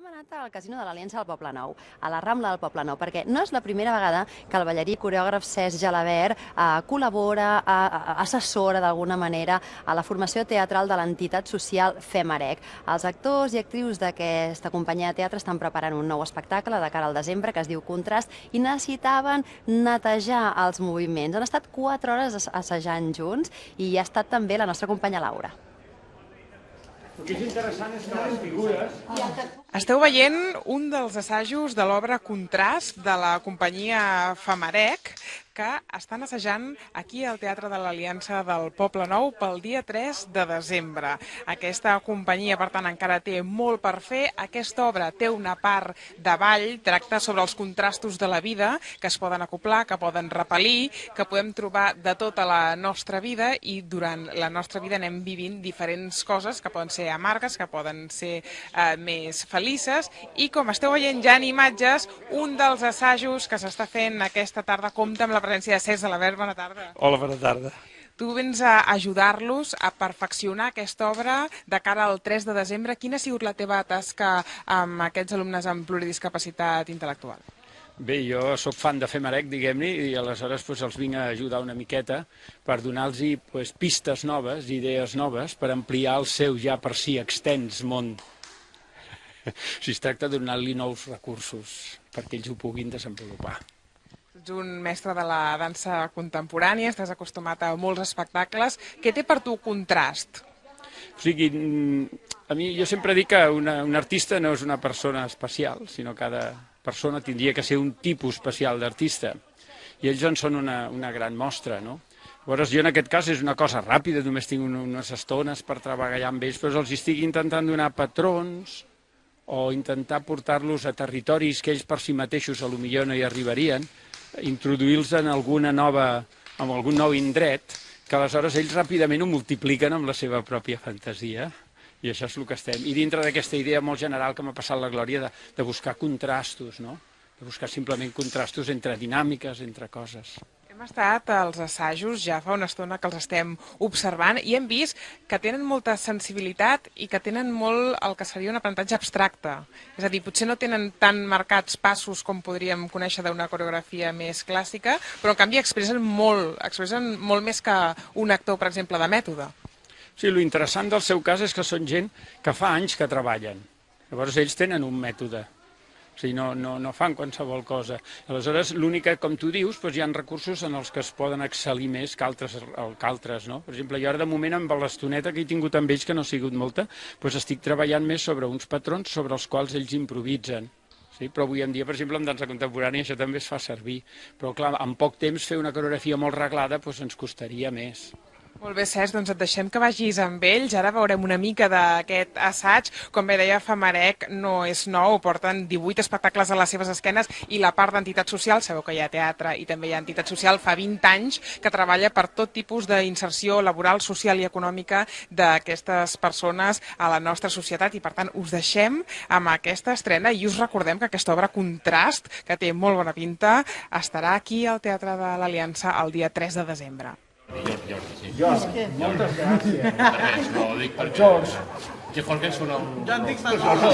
hem anat al Casino de l'Aliança del Poblenou, a la Rambla del Poblenou, perquè no és la primera vegada que el ballarí i coreògraf Cesc Gelabert col·labora, assessora d'alguna manera a la formació teatral de l'entitat social Femarec. Els actors i actrius d'aquesta companyia de teatre estan preparant un nou espectacle de cara al desembre que es diu Contrast i necessitaven netejar els moviments. Han estat 4 hores assajant junts i hi ha estat també la nostra companya Laura. El que és interessant és que les figures... Esteu veient un dels assajos de l'obra Contrast de la companyia Femarec, que estan assajant aquí al Teatre de l'Aliança del Poblenou pel dia 3 de desembre. Aquesta companyia, per tant, encara té molt per fer. Aquesta obra té una part de ball, tracta sobre els contrastos de la vida, que es poden acoplar, que poden repel·lir, que podem trobar de tota la nostra vida i durant la nostra vida anem vivint diferents coses que poden ser amargues, que poden ser més felices, i com esteu veient ja en imatges, un dels assajos que s'està fent aquesta tarda compta amb la presència de Cesc Gelabert. Bona tarda. Hola, bona tarda. Tu vens a ajudar-los a perfeccionar aquesta obra de cara al 3 de desembre. Quina ha sigut la teva tasca amb aquests alumnes amb pluridiscapacitat intel·lectual? Bé, jo sóc fan de Femarec, diguem-ne, i aleshores els vinc a ajudar una miqueta per donar-los pistes noves, idees noves, per ampliar el seu ja per si extens món. Si es tracta de donar-li nous recursos perquè ells ho puguin desenvolupar. Ets un mestre de la dansa contemporània, estàs acostumat a molts espectacles. Què té per tu Contrast? O sigui, a mi jo sempre dic que un artista no és una persona especial, sinó que cada persona tindria que ser un tipus especial d'artista. I ells en són una gran mostra, no? Llavors, jo en aquest cas és una cosa ràpida, només tinc unes estones per treballar amb ells, però els estic intentant donar patrons o intentar portar-los a territoris que ells per si mateixos potser no hi arribarien, introduir-los en algun nou indret, que aleshores ells ràpidament ho multipliquen amb la seva pròpia fantasia. I això és el que estem. I dintre d'aquesta idea molt general que m'ha passat la Glòria de buscar contrastos, no? De buscar simplement contrastos entre dinàmiques, entre coses. Hem estat als assajos ja fa una estona que els estem observant i hem vist que tenen molta sensibilitat i que tenen molt el que seria un aprenentatge abstracte. És a dir, potser no tenen tan marcats passos com podríem conèixer d'una coreografia més clàssica, però en canvi expressen molt més que un actor, per exemple, de mètode. Sí, l'interessant del seu cas és que són gent que fa anys que treballen. Llavors ells tenen un mètode. O sigui, no fan qualsevol cosa. Aleshores, l'únic que, com tu dius, hi ha recursos en els que es poden excel·lir més que altres, no? Per exemple, jo ara de moment amb l'estoneta que he tingut amb ells, que no ha sigut molta, estic treballant més sobre uns patrons sobre els quals ells improvisen. Sí? Però avui en dia, per exemple, en dansa contemporània això també es fa servir. Però clar, en poc temps fer una coreografia molt reglada ens costaria més. Molt bé, Cesc, doncs et deixem que vagis amb ells. Ara veurem una mica d'aquest assaig. Com bé deia, Femarec no és nou, porten 18 espectacles a les seves esquenes i la part d'entitat social, sabeu que hi ha teatre i també hi ha entitat social, fa 20 anys que treballa per tot tipus d'inserció laboral, social i econòmica d'aquestes persones a la nostra societat i per tant us deixem amb aquesta estrena i us recordem que aquesta obra Contrast, que té molt bona pinta, estarà aquí al Teatre de l'Aliança el dia 3 de desembre. Jordi, moltes gràcies. Res, no, ho dic perquè... Que Jorge sona un... Ja en dic Manolo.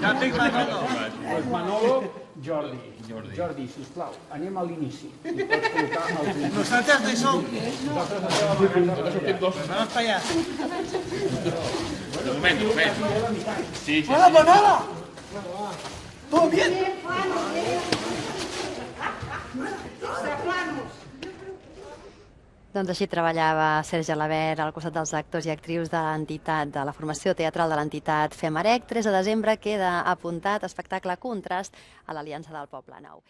Ja en dic Manolo. Manolo, Jordi, sisplau, anem a l'inici. Pots col·locar els... Nosaltres no hi som. Nosaltres sortim dos. Vamos para allá. De moment. Sí. Hola, Manolo. ¿Todo bien? Doncs així treballava Cesc Gelabert al costat dels actors i actrius de l'entitat, de la formació teatral de l'entitat Femarec. 3 de desembre queda apuntat espectacle Contrast a l'Aliança del Poblenou.